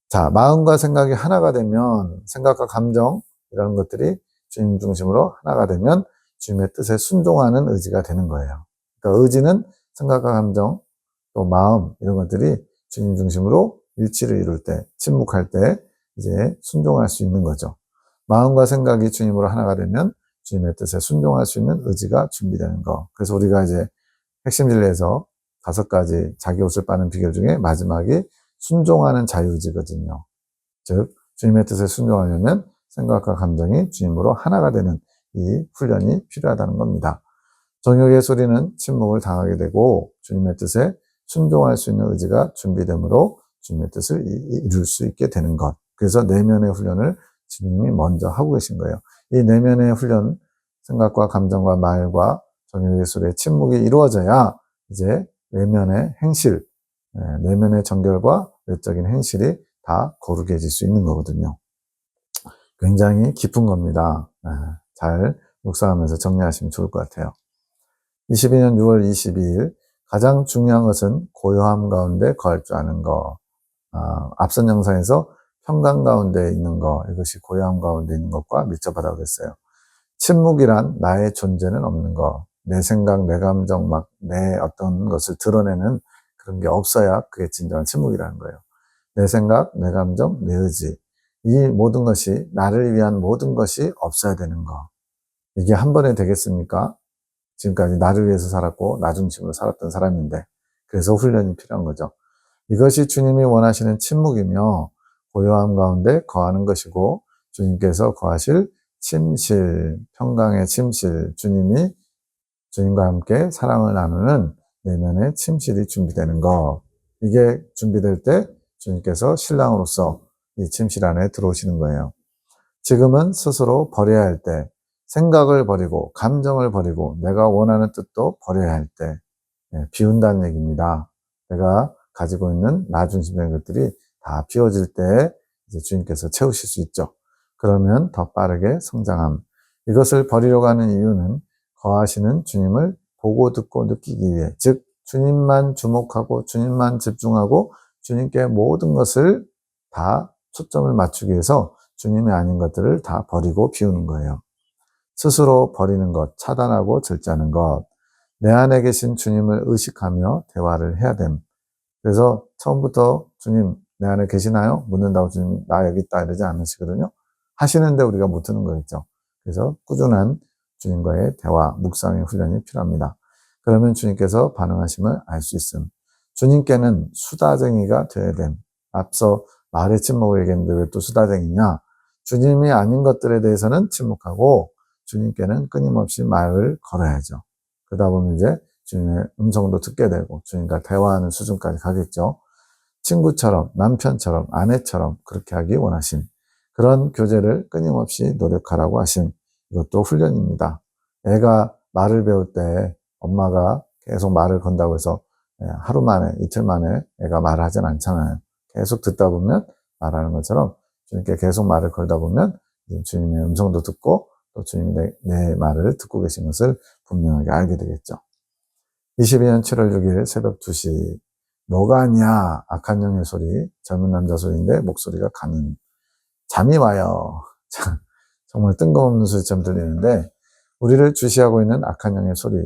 A: 자, 마음과 생각이 하나가 되면 생각과 감정 이런 것들이 주님 중심으로 하나가 되면 주님의 뜻에 순종하는 의지가 되는 거예요. 그러니까 의지는 생각과 감정 또 마음 이런 것들이 주님 중심으로 일치를 이룰 때, 침묵할 때 이제 순종할 수 있는 거죠. 마음과 생각이 주님으로 하나가 되면 주님의 뜻에 순종할 수 있는 의지가 준비되는 거. 그래서 우리가 이제 핵심 진리에서 5가지 자기 옷을 빠는 비결 중에 마지막이 순종하는 자유의지거든요. 즉 주님의 뜻에 순종하려면 생각과 감정이 주님으로 하나가 되는 이 훈련이 필요하다는 겁니다. 정욕의 소리는 침묵을 당하게 되고 주님의 뜻에 순종할 수 있는 의지가 준비되므로 주님의 뜻을 이룰 수 있게 되는 것. 그래서 내면의 훈련을 주님이 먼저 하고 계신 거예요. 이 내면의 훈련, 생각과 감정과 말과 정욕의 소리의 침묵이 이루어져야 이제 내면의 행실, 내면의 정결과 외적인 행실이 다 거룩해질 수 있는 거거든요. 굉장히 깊은 겁니다. 잘 묵상하면서 정리하시면 좋을 것 같아요. 22년 6월 22일 가장 중요한 것은 고요함 가운데 거할 줄 아는 거. 앞선 영상에서 평강 가운데 있는 거, 이것이 고요함 가운데 있는 것과 밀접하다고 했어요. 침묵이란 나의 존재는 없는 거. 내 생각, 내 감정, 막 내 어떤 것을 드러내는 그런 게 없어야 그게 진정한 침묵이라는 거예요. 내 생각, 내 감정, 내 의지. 이 모든 것이, 나를 위한 모든 것이 없어야 되는 거. 이게 한 번에 되겠습니까? 지금까지 나를 위해서 살았고, 나 중심으로 살았던 사람인데. 그래서 훈련이 필요한 거죠. 이것이 주님이 원하시는 침묵이며, 고요함 가운데 거하는 것이고, 주님께서 거하실 침실, 평강의 침실, 주님과 함께 사랑을 나누는 내면의 침실이 준비되는 것. 이게 준비될 때 주님께서 신랑으로서 이 침실 안에 들어오시는 거예요. 지금은 스스로 버려야 할 때, 생각을 버리고, 감정을 버리고, 내가 원하는 뜻도 버려야 할 때, 비운다는 얘기입니다. 내가 가지고 있는 나 중심적인 것들이 다 비워질 때 이제 주님께서 채우실 수 있죠. 그러면 더 빠르게 성장함. 이것을 버리려고 하는 이유는 거하시는 주님을 보고 듣고 느끼기 위해, 즉 주님만 주목하고 주님만 집중하고 주님께 모든 것을 다 초점을 맞추기 위해서 주님이 아닌 것들을 다 버리고 비우는 거예요. 스스로 버리는 것, 차단하고 절제하는 것, 내 안에 계신 주님을 의식하며 대화를 해야 됨. 그래서 처음부터 주님 내 안에 계시나요? 묻는다고 주님 나 여기 있다 이러지 않으시거든요. 하시는데 우리가 못 듣는 거겠죠. 그래서 꾸준한 주님과의 대화, 묵상의 훈련이 필요합니다. 그러면 주님께서 반응하심을 알 수 있음. 주님께는 수다쟁이가 되어야 됨. 앞서 말의 침묵을 얘기했는데 왜 또 수다쟁이냐? 주님이 아닌 것들에 대해서는 침묵하고 주님께는 끊임없이 말을 걸어야죠. 그러다 보면 이제 주님의 음성도 듣게 되고 주님과 대화하는 수준까지 가겠죠. 친구처럼, 남편처럼, 아내처럼 그렇게 하기 원하심. 그런 교제를 끊임없이 노력하라고 하심. 이것도 훈련입니다. 애가 말을 배울 때 엄마가 계속 말을 건다고 해서 하루 만에, 이틀 만에 애가 말을 하진 않잖아요. 계속 듣다 보면 말하는 것처럼 주님께 계속 말을 걸다 보면 주님의 음성도 듣고 또 주님이 내 말을 듣고 계신 것을 분명하게 알게 되겠죠. 22년 7월 6일 새벽 2시 뭐가 아니야 악한 영의 소리 젊은 남자 소리인데 목소리가 가는 잠이 와요. 정말 뜬금없는 소리처럼 들리는데 우리를 주시하고 있는 악한 영의 소리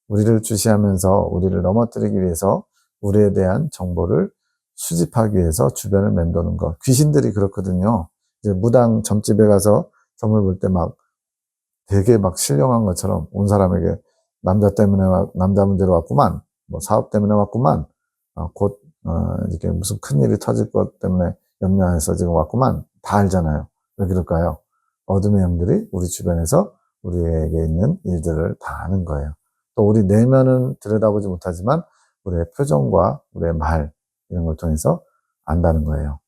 A: 우리를 주시하면서 우리를 넘어뜨리기 위해서 우리에 대한 정보를 수집하기 위해서 주변을 맴도는 것 귀신들이 그렇거든요. 이제 무당 점집에 가서 점을 볼 때 막 되게 막 신령한 것처럼 온 사람에게 남자 때문에 남자 문제로 왔구만 뭐 사업 때문에 왔구만 곧 이렇게 무슨 큰일이 터질 것 때문에 염려해서 지금 왔구만 다 알잖아요. 왜 그럴까요? 어둠의 영들이 우리 주변에서 우리에게 있는 일들을 다 아는 거예요. 또 우리 내면은 들여다보지 못하지만 우리의 표정과 우리의 말 이런 걸 통해서 안다는 거예요.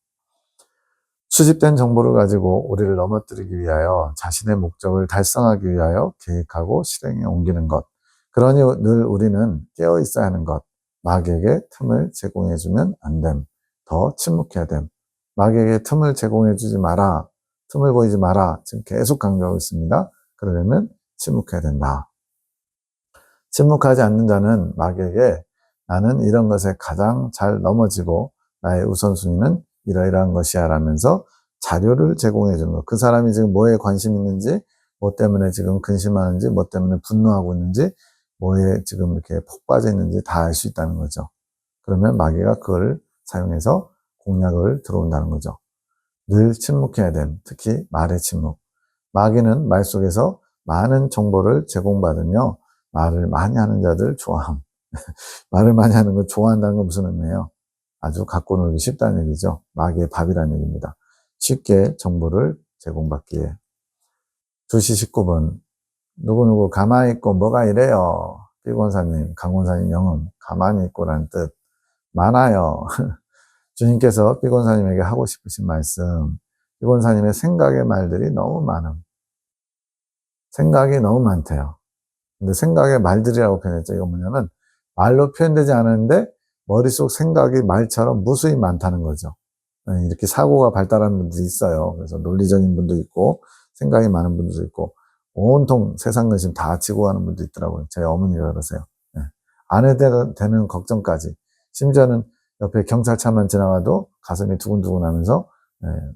A: 수집된 정보를 가지고 우리를 넘어뜨리기 위하여 자신의 목적을 달성하기 위하여 계획하고 실행에 옮기는 것. 그러니 늘 우리는 깨어 있어야 하는 것. 마귀에게 틈을 제공해주면 안 됨. 더 침묵해야 됨. 마귀에게 틈을 제공해주지 마라. 틈을 보이지 마라. 지금 계속 강조하고 있습니다. 그러려면 침묵해야 된다. 침묵하지 않는 자는 마귀에게 나는 이런 것에 가장 잘 넘어지고 나의 우선순위는 이러이러한 것이야 라면서 자료를 제공해 주는 것. 그 사람이 지금 뭐에 관심 있는지, 뭐 때문에 지금 근심하는지, 뭐 때문에 분노하고 있는지, 뭐에 지금 이렇게 폭 빠져 있는지 다 알 수 있다는 거죠. 그러면 마귀가 그걸 사용해서 공략을 들어온다는 거죠. 늘 침묵해야 됨. 특히 말의 침묵. 마귀는 말 속에서 많은 정보를 제공받으며 말을 많이 하는 자들 좋아함. 말을 많이 하는 걸 좋아한다는 건 무슨 의미예요? 아주 갖고 놀기 쉽다는 얘기죠. 마귀의 밥이라는 얘기입니다. 쉽게 정보를 제공받기에. 2시 19분. 누구누구 가만히 있고 뭐가 이래요. 삐권사님, 강권사님 영음. 가만히 있고라는 뜻. 많아요. 주님께서 삐권사님에게 하고 싶으신 말씀. 삐권사님의 생각의 말들이 너무 많음. 생각이 너무 많대요. 근데 생각의 말들이라고 표현했죠. 이건 뭐냐면 말로 표현되지 않았는데 머릿속 생각이 말처럼 무수히 많다는 거죠. 이렇게 사고가 발달한 분들이 있어요. 그래서 논리적인 분도 있고 생각이 많은 분들도 있고 온통 세상 근심 다 지고 가는 분도 있더라고요. 제 어머니가 그러세요. 안 해도 되는 걱정까지. 심지어는 옆에 경찰차만 지나가도 가슴이 두근두근 하면서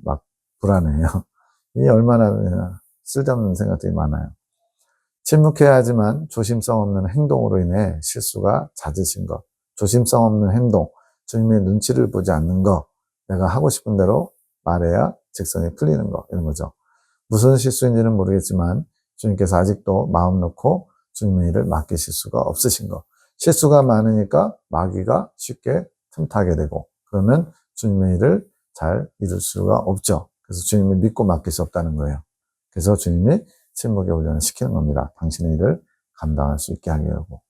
A: 막 불안해요. 이 얼마나 쓸데없는 생각들이 많아요. 침묵해야 하지만 조심성 없는 행동으로 인해 실수가 잦으신 것. 조심성 없는 행동, 주님의 눈치를 보지 않는 것, 내가 하고 싶은 대로 말해야 직성이 풀리는 것, 이런 거죠. 무슨 실수인지는 모르겠지만 주님께서 아직도 마음 놓고 주님의 일을 맡기실 수가 없으신 것. 실수가 많으니까 마귀가 쉽게 틈타게 되고 그러면 주님의 일을 잘 이룰 수가 없죠. 그래서 주님을 믿고 맡길 수 없다는 거예요. 그래서 주님이 침묵의 훈련을 시키는 겁니다. 당신의 일을 감당할 수 있게 하게 하고.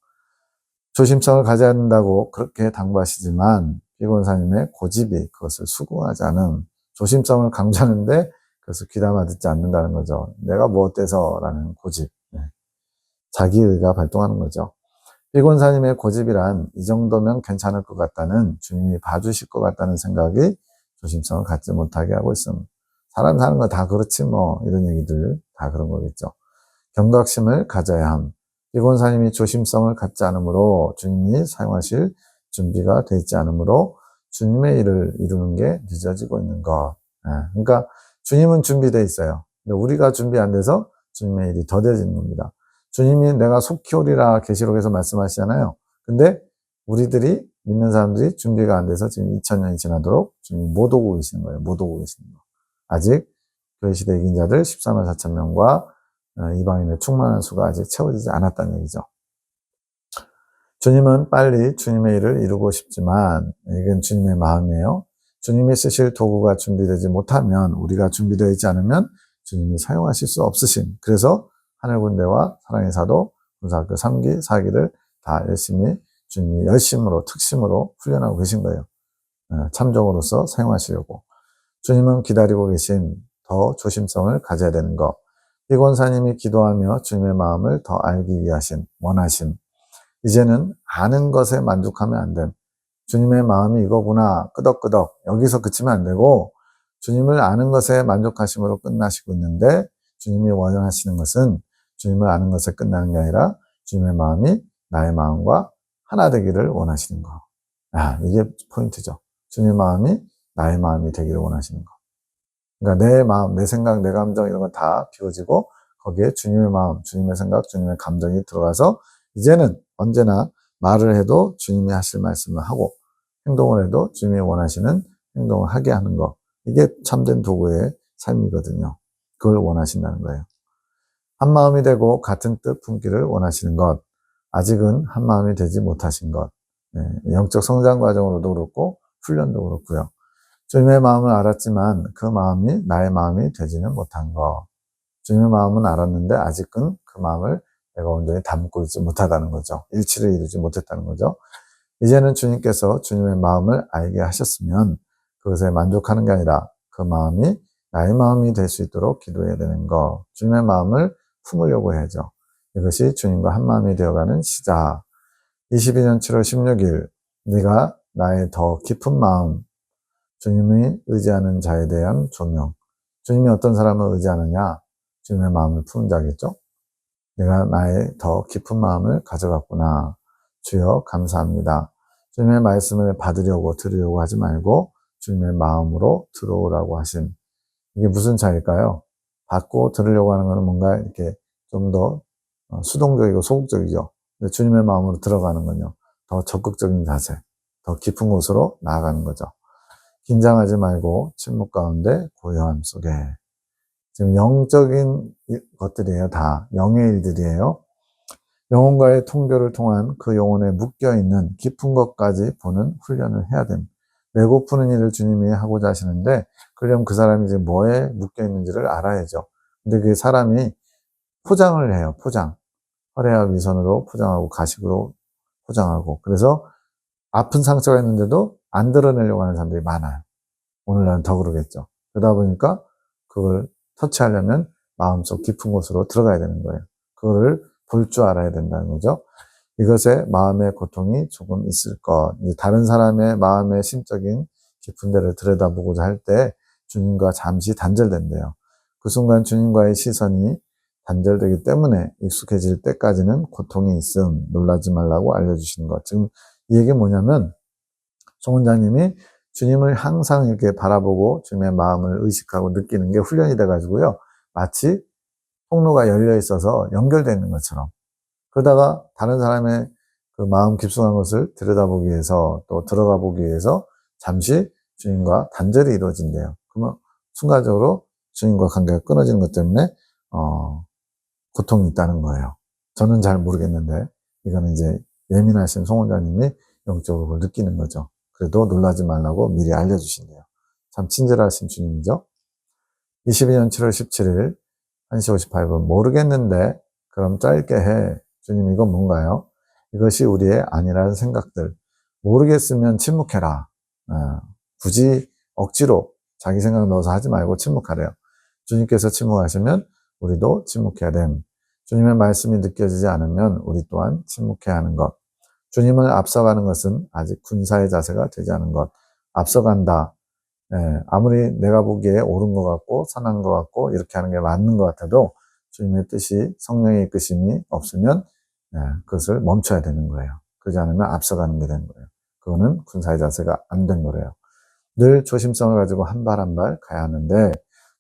A: 조심성을 가져야 한다고 그렇게 당부하시지만 비권사님의 고집이 그것을 수긍하지 않음. 조심성을 강조하는데 그것을 귀담아 듣지 않는다는 거죠. 내가 뭐 어때서 라는 고집. 자기의가 발동하는 거죠. 비권사님의 고집이란 이 정도면 괜찮을 것 같다는 주님이 봐주실 것 같다는 생각이 조심성을 갖지 못하게 하고 있습니다. 사람 사는 거 다 그렇지 뭐 이런 얘기들 다 그런 거겠죠. 경각심을 가져야 함. 비권사님이 조심성을 갖지 않으므로 주님이 사용하실 준비가 되어 있지 않으므로 주님의 일을 이루는 게 늦어지고 있는 것. 그러니까 주님은 준비되어 있어요. 근데 우리가 준비 안 돼서 주님의 일이 더뎌지는 겁니다. 주님이 내가 속히 오리라 계시록에서 말씀하시잖아요. 근데 우리들이 믿는 사람들이 준비가 안 돼서 지금 2000년이 지나도록 주님이 못 오고 계시는 거예요. 못 오고 계시는 거. 아직 교회 시대 이긴 자들 14만 4천 명과 이방인의 충만한 수가 아직 채워지지 않았다는 얘기죠. 주님은 빨리 주님의 일을 이루고 싶지만 이건 주님의 마음이에요. 주님이 쓰실 도구가 준비되지 못하면 우리가 준비되어 있지 않으면 주님이 사용하실 수 없으신 그래서 하늘군대와 사랑의 사도 군사학교 3기 4기를 다 열심히 주님이 열심으로 특심으로 훈련하고 계신 거예요. 참종으로서 사용하시려고. 주님은 기다리고 계신 더 조심성을 가져야 되는 것. 비권사님이 기도하며 주님의 마음을 더 알기 위하신 원하심. 이제는 아는 것에 만족하면 안 됨. 주님의 마음이 이거구나 끄덕끄덕 여기서 그치면 안 되고 주님을 아는 것에 만족하심으로 끝나시고 있는데 주님이 원하시는 것은 주님을 아는 것에 끝나는 게 아니라 주님의 마음이 나의 마음과 하나 되기를 원하시는 거. 이게 포인트죠. 주님의 마음이 나의 마음이 되기를 원하시는 거. 그러니까 내 마음, 내 생각, 내 감정 이런 거 다 비워지고 거기에 주님의 마음, 주님의 생각, 주님의 감정이 들어가서 이제는 언제나 말을 해도 주님이 하실 말씀을 하고 행동을 해도 주님이 원하시는 행동을 하게 하는 거. 이게 참된 도구의 삶이거든요. 그걸 원하신다는 거예요. 한 마음이 되고 같은 뜻 품기를 원하시는 것. 아직은 한 마음이 되지 못하신 것. 영적 성장 과정으로도 그렇고 훈련도 그렇고요. 주님의 마음을 알았지만 그 마음이 나의 마음이 되지는 못한 것. 주님의 마음은 알았는데 아직은 그 마음을 내가 온전히 담고 있지 못하다는 거죠. 일치를 이루지 못했다는 거죠. 이제는 주님께서 주님의 마음을 알게 하셨으면 그것에 만족하는 게 아니라 그 마음이 나의 마음이 될 수 있도록 기도해야 되는 거. 주님의 마음을 품으려고 해야죠. 이것이 주님과 한 마음이 되어가는 시작. 22년 7월 16일 네가 나의 더 깊은 마음, 주님이 의지하는 자에 대한 조명. 주님이 어떤 사람을 의지하느냐? 주님의 마음을 품은 자겠죠? 내가 나의 더 깊은 마음을 가져갔구나. 주여 감사합니다. 주님의 말씀을 받으려고 들으려고 하지 말고 주님의 마음으로 들어오라고 하신, 이게 무슨 차이일까요? 받고 들으려고 하는 것은 뭔가 이렇게 좀 더 수동적이고 소극적이죠. 근데 주님의 마음으로 들어가는 건요, 더 적극적인 자세, 더 깊은 곳으로 나아가는 거죠. 긴장하지 말고 침묵 가운데 고요함 속에. 지금 영적인 것들이에요. 다 영의 일들이에요. 영혼과의 통교를 통한 그 영혼에 묶여있는 깊은 것까지 보는 훈련을 해야 됩니다. 배고프는 일을 주님이 하고자 하시는데, 그러려면 그 사람이 지금 뭐에 묶여있는지를 알아야죠. 근데 그 사람이 포장을 해요. 포장. 허례와 위선으로 포장하고 가식으로 포장하고. 그래서 아픈 상처가 있는데도 안 드러내려고 하는 사람들이 많아요. 오늘날은 더 그러겠죠. 그러다 보니까 그걸 터치하려면 마음속 깊은 곳으로 들어가야 되는 거예요. 그거를 볼 줄 알아야 된다는 거죠. 이것에 마음의 고통이 조금 있을 것. 다른 사람의 마음의 심적인 깊은 데를 들여다보고자 할 때 주님과 잠시 단절된대요. 그 순간 주님과의 시선이 단절되기 때문에 익숙해질 때까지는 고통이 있음, 놀라지 말라고 알려주시는 것. 지금 이 얘기 뭐냐면, 송 원장님이 주님을 항상 이렇게 바라보고 주님의 마음을 의식하고 느끼는 게 훈련이 돼가지고요, 마치 통로가 열려 있어서 연결되어 있는 것처럼, 그러다가 다른 사람의 그 마음 깊숙한 것을 들여다보기 위해서, 또 들어가 보기 위해서 잠시 주님과 단절이 이루어진대요. 그러면 순간적으로 주님과 관계가 끊어지는 것 때문에 고통이 있다는 거예요. 저는 잘 모르겠는데 이거는 이제 예민하신 송 원장님이 영적으로 그걸 느끼는 거죠. 그래도 놀라지 말라고 미리 알려주신대요. 참 친절하신 주님이죠. 22년 7월 17일 1시 58분. 모르겠는데 그럼 짧게 해. 주님, 이건 뭔가요? 이것이 우리의 아니라는 생각들. 모르겠으면 침묵해라. 굳이 억지로 자기 생각 넣어서 하지 말고 침묵하래요. 주님께서 침묵하시면 우리도 침묵해야 됨. 주님의 말씀이 느껴지지 않으면 우리 또한 침묵해야 하는 것. 주님을 앞서가는 것은 아직 군사의 자세가 되지 않은 것. 앞서간다. 아무리 내가 보기에 옳은 것 같고 선한 것 같고 이렇게 하는 게 맞는 것 같아도 주님의 뜻이, 성령의 이끄심이 없으면 그것을 멈춰야 되는 거예요. 그러지 않으면 앞서가는 게 되는 거예요. 그거는 군사의 자세가 안 된 거래요. 늘 조심성을 가지고 한 발 한 발 가야 하는데,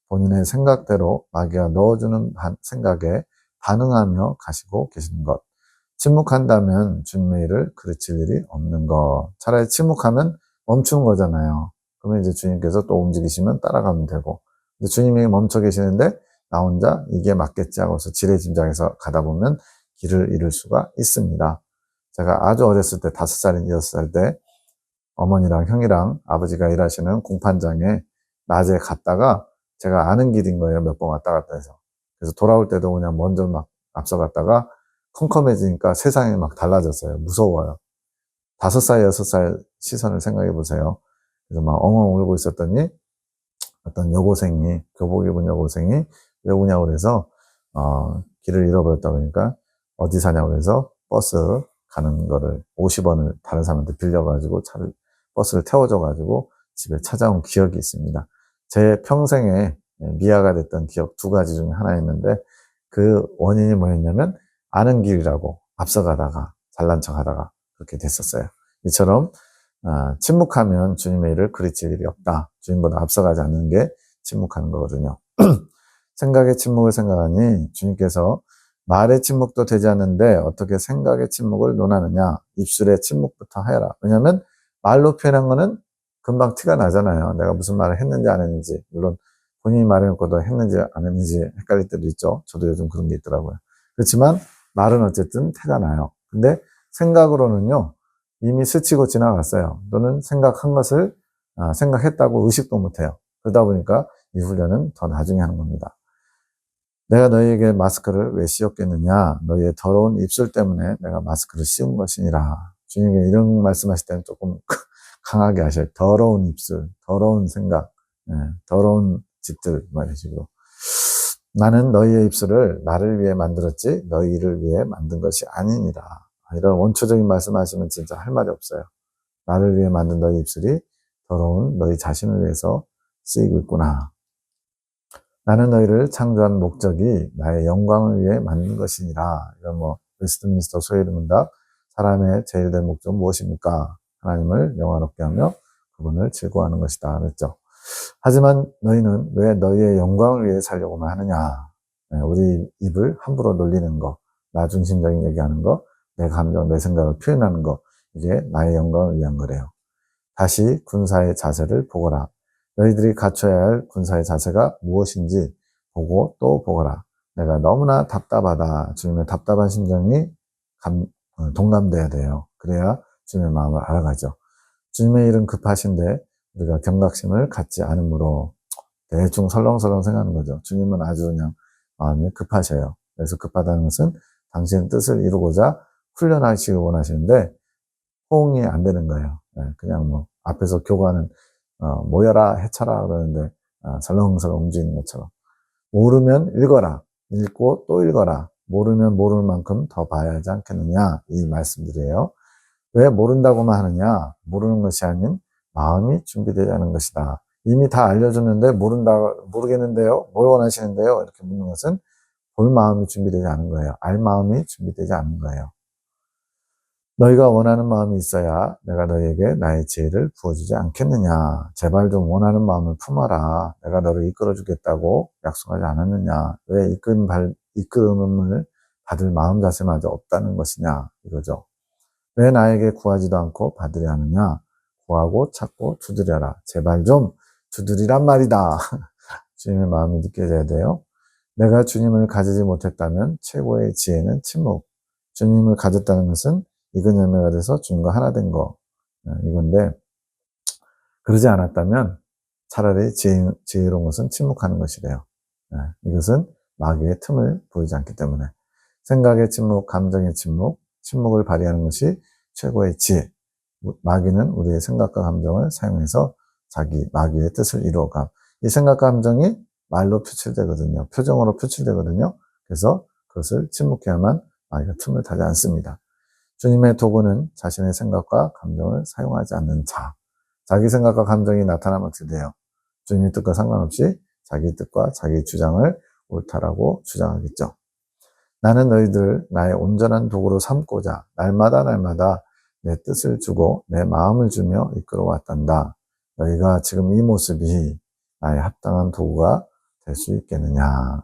A: 본인의 생각대로 마귀가 넣어주는 생각에 반응하며 가시고 계시는 것. 침묵한다면 주님의 일을 그르칠 일이 없는 것. 차라리 침묵하면 멈추는 거잖아요. 그러면 이제 주님께서 또 움직이시면 따라가면 되고. 근데 주님이 멈춰 계시는데 나 혼자 이게 맞겠지 하고서 지레짐작해서 가다 보면 길을 잃을 수가 있습니다. 제가 아주 어렸을 때 5살인 6살 때 어머니랑 형이랑 아버지가 일하시는 공판장에 낮에 갔다가 제가 아는 길인 거예요. 몇 번 왔다 갔다 해서. 그래서 돌아올 때도 그냥 먼저 막 앞서갔다가 컴컴해지니까 세상이 막 달라졌어요. 무서워요. 5살, 6살 시선을 생각해 보세요. 그래서 막 엉엉 울고 있었더니 어떤 여고생이, 교복 입은 여고생이 왜 우냐고 그래서 길을 잃어버렸다고 그러니까 어디 사냐고 그래서 버스 가는 거를 50원을 다른 사람한테 빌려가지고 버스를 태워줘가지고 집에 찾아온 기억이 있습니다. 제 평생에 미아가 됐던 기억 2가지 중에 하나였는데, 그 원인이 뭐였냐면 아는 길이라고 앞서가다가 잘난 척하다가 그렇게 됐었어요. 이처럼 침묵하면 주님의 일을 그르칠 일이 없다. 주님보다 앞서가지 않는 게 침묵하는 거거든요. 생각의 침묵을 생각하니 주님께서 말의 침묵도 되지 않는데 어떻게 생각의 침묵을 논하느냐. 입술의 침묵부터 하여라. 왜냐하면 말로 표현한 거는 금방 티가 나잖아요. 내가 무슨 말을 했는지 안 했는지. 물론 본인이 말해놓고도 했는지 안 했는지 헷갈릴 때도 있죠. 저도 요즘 그런 게 있더라고요. 그렇지만 말은 어쨌든 티가 나요. 근데 생각으로는요, 이미 스치고 지나갔어요. 또는 생각한 것을 생각했다고 의식도 못해요. 그러다 보니까 이 훈련은 더 나중에 하는 겁니다. 내가 너희에게 마스크를 왜 씌웠겠느냐? 너희의 더러운 입술 때문에 내가 마스크를 씌운 것이니라. 주님이 이런 말씀하실 때는 조금 강하게 하셔요. 더러운 입술, 더러운 생각, 더러운 짓들 말이시고. 나는 너희의 입술을 나를 위해 만들었지 너희를 위해 만든 것이 아니니라. 이런 원초적인 말씀하시면 진짜 할 말이 없어요. 나를 위해 만든 너희 입술이 더러운 너희 자신을 위해서 쓰이고 있구나. 나는 너희를 창조한 목적이 나의 영광을 위해 만든 것이니라. 이런 웨스트민스터 소요문답 사람의 제일 된 목적은 무엇입니까? 하나님을 영화롭게 하며 그분을 즐거워하는 것이다. 그랬죠. 하지만 너희는 왜 너희의 영광을 위해 살려고만 하느냐? 우리 입을 함부로 놀리는 거, 나 중심적인 얘기하는 거, 내 감정, 내 생각을 표현하는 거, 이게 나의 영광을 위한 거래요. 다시 군사의 자세를 보거라. 너희들이 갖춰야 할 군사의 자세가 무엇인지 보고 또 보거라. 내가 너무나 답답하다. 주님의 답답한 심정이 동감돼야 돼요. 그래야 주님의 마음을 알아가죠. 주님의 일은 급하신데 우리가 경각심을 갖지 않으므로 대충 설렁설렁 생각하는 거죠. 주님은 아주 그냥 마음이 급하셔요. 그래서 급하다는 것은 당신의 뜻을 이루고자 훈련하시기 원하시는데 호응이 안 되는 거예요. 그냥 앞에서 교관은 모여라 해쳐라 그러는데 설렁설렁 움직이는 것처럼. 모르면 읽어라. 읽고 또 읽어라. 모르면 모를 만큼 더 봐야 하지 않겠느냐 이 말씀들이에요. 왜 모른다고만 하느냐? 모르는 것이 아닌 마음이 준비되지 않은 것이다. 이미 다 알려줬는데 모르겠는데요? 뭘 원하시는데요? 이렇게 묻는 것은 볼 마음이 준비되지 않은 거예요. 알 마음이 준비되지 않은 거예요. 너희가 원하는 마음이 있어야 내가 너희에게 나의 지혜를 부어주지 않겠느냐. 제발 좀 원하는 마음을 품어라. 내가 너를 이끌어주겠다고 약속하지 않았느냐. 왜 이끌음을 받을 마음 자세마저 없다는 것이냐. 이거죠. 왜 나에게 구하지도 않고 받으려 하느냐. 구하고 찾고 두드려라. 제발 좀 두드리란 말이다. 주님의 마음이 느껴져야 돼요. 내가 주님을 가지지 못했다면 최고의 지혜는 침묵. 주님을 가졌다는 것은 익은 열매가 돼서 주님과 하나 된 거. 이건데 그러지 않았다면 차라리 지혜로운 것은 침묵하는 것이래요. 이것은 마귀의 틈을 보이지 않기 때문에. 생각의 침묵, 감정의 침묵, 침묵을 발휘하는 것이 최고의 지혜. 마귀는 우리의 생각과 감정을 사용해서 마귀의 뜻을 이루어가. 이 생각과 감정이 말로 표출되거든요. 표정으로 표출되거든요. 그래서 그것을 침묵해야만 마귀가 틈을 타지 않습니다. 주님의 도구는 자신의 생각과 감정을 사용하지 않는 자. 자기 생각과 감정이 나타나면 어떻게 돼요? 주님의 뜻과 상관없이 자기 뜻과 자기 주장을 옳다라고 주장하겠죠. 나는 너희들을 나의 온전한 도구로 삼고자 날마다 내 뜻을 주고 내 마음을 주며 이끌어 왔단다. 너희가 지금 이 모습이 나의 합당한 도구가 될 수 있겠느냐.